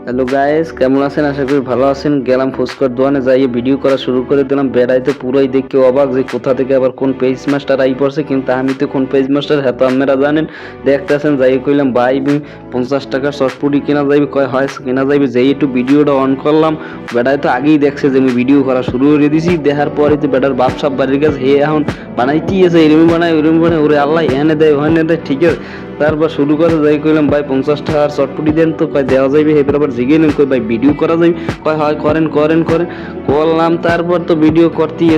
Hello guys, কেমন আছেন? আশা করি ভালো আছেন। গেলাম ফুচকার দোকানে যাইয়ে ভিডিও করা শুরু করে দিলাম। বেড়াইতে পুরোই দেখে অবাক যে কোথা থেকে আবার কোন পেজ মাস্টার আই পড়ছে, কিন্তু আমি তো কোন পেজ মাস্টার হ্যাঁ তো আপনারা জানেন। দেখতেছেন যাই কইলাম ভাই 50 টাকার চটপুটি কেনা যাইবে, কয় হয় কেনা যাইবে। যেই একটু ভিডিওটা অন করলাম, বেড়াই তো আগেই দেখছে যে আমি ভিডিও করা শুরু করে দিয়েছি। দেখার পরে তো বেটার বাপ সাপ বাড়ির কাছে হে এখন বানাইতেই আছে, এরমি বানায় ওরমি বানায়, ওরে আল্লাহ এখানে দেয় ওখানে দেয়, ঠিক আছে। তারপর শুরু করে যাই কইলাম ভাই 50 টাকার চটপুটি দেন তো, কয় দেওয়া যাইবে। এবার আবার জিগে নেন, কই ভাই ভিডিও করা যাইবে, কয় হয় করেন করেন করেন। করলাম, তারপর তো ভিডিও করতেই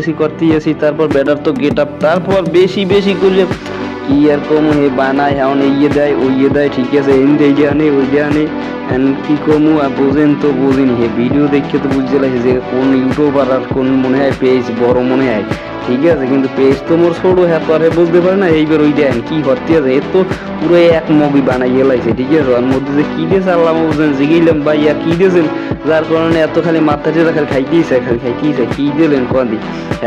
আসি। তারপর ব্যাটার তো গেট আপ, তারপর বেশি বেশি করলে কি আর কম হে বানায় এখন ইয়ে দেয় ওই ইয়ে দেয়, ঠিক আছে। এই যে আনে ওই যে আনে কি কমু আর বোঝেন তো বোঝেন। হে ভিডিও দেখে তো বুঝতে লাগছে যে কোন ইউটিউবার আর কোন মনে হয় পেজ বড় মনে হয়, ঠিক আছে। কিন্তু পেজ তো মোর ছোট, হ্যাঁ তো আর বুঝতে পারে না। এইবার ওই দেন কি করতে আছে, এ তো পুরো এক মগই বানাই গেলাইছে, ঠিক আছে। ওর মধ্যে যে কি দিয়েছে আল্লাহ বুঝেন। জিগিলাম ভাই আর কি দিয়েছেন, যার কারণে এত খালি মাথা টেরা খালি খাইতেইছে কি দিলেন কদি।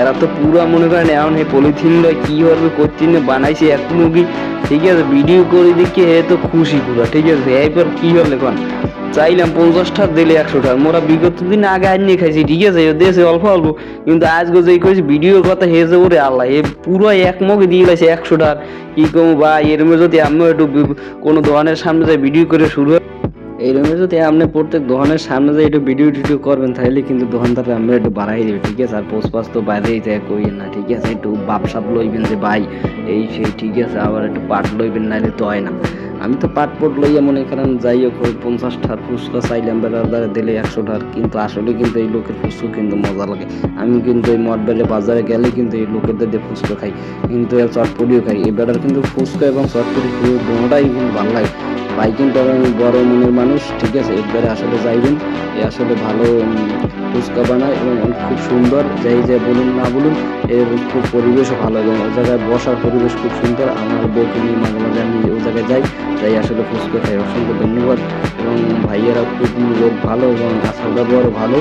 এরা তো পুরা মনে করেন এখন এই পলিথিন লয় কি করবে করতে বানাইছে এক মুগি, ঠিক আছে। ভিডিও করে দেখে এ তো খুশি পুরা, ঠিক আছে। এরপর কি হলে এখন চাইলাম 50 টাকা দিলে 100 টাকা, মোরা বিগত দিন আগে আনিয়ে খাইছি, ঠিক আছে। দেশে অল্প অল্প, কিন্তু আজকে যে কইছি ভিডিওর কথা হেজে ওরে আল্লাহ এ পুরো এক মগে দিয়ে গেছে 100 টাকা। কি কমু ভাই, এর মধ্যে যদি আমি একটু কোনো দোকানের সামনে যাই ভিডিও করে শুরু এই রুমে যদি আপনি প্রত্যেক দোকানের সামনে যাই একটু ভিডিও টিডিও করবেন, তাহলে কিন্তু দোকানদার আমরা একটু বাড়াই দেবে, ঠিক আছে। আর পোস্ট তো বাইরেই যায় কই না, ঠিক আছে। একটু বাপসাপ লইবেন যে ভাই এই সেই, ঠিক আছে। আবার একটু পাট লইবেন, নাইলে তো হয় না। আমি তো পাট পট লইয়া মনে করেন যাই হোক 50 টাকার ফুচকা চাইলাম, বেড়ার দিলে 100 টাকার। কিন্তু আসলে কিন্তু এই লোকের ফুচকা কিন্তু মজা লাগে। আমি কিন্তু এই মঠবেলে বাজারে গেলে কিন্তু এই লোকেদের দিয়ে ফুচকা খাই, কিন্তু এর চটপটিও খাই। এই বেড়ার কিন্তু ফুচকা এবং চটপটি দুটোটাই কিন্তু ভালো লাগে। ভাই কিন্তু বড় মনের মানুষ, ঠিক আছে। একবারে আসলে যাইবেন, এ আসলে ভালো ফুচকা বানায় এবং খুব সুন্দর। যাই বলুন না বলুন, এর খুব পরিবেশও ভালো এবং ও জায়গায় বসার পরিবেশ খুব সুন্দর। আমার বউকে নিয়ে মাঝে মাঝে আমি ওই জায়গায় যাই আসলে ফুচকা খাই। অসংখ্য ধন্যবাদ। এবং ভাইয়েরা খুব লোক ভালো এবং আচার ব্যবহারও ভালো।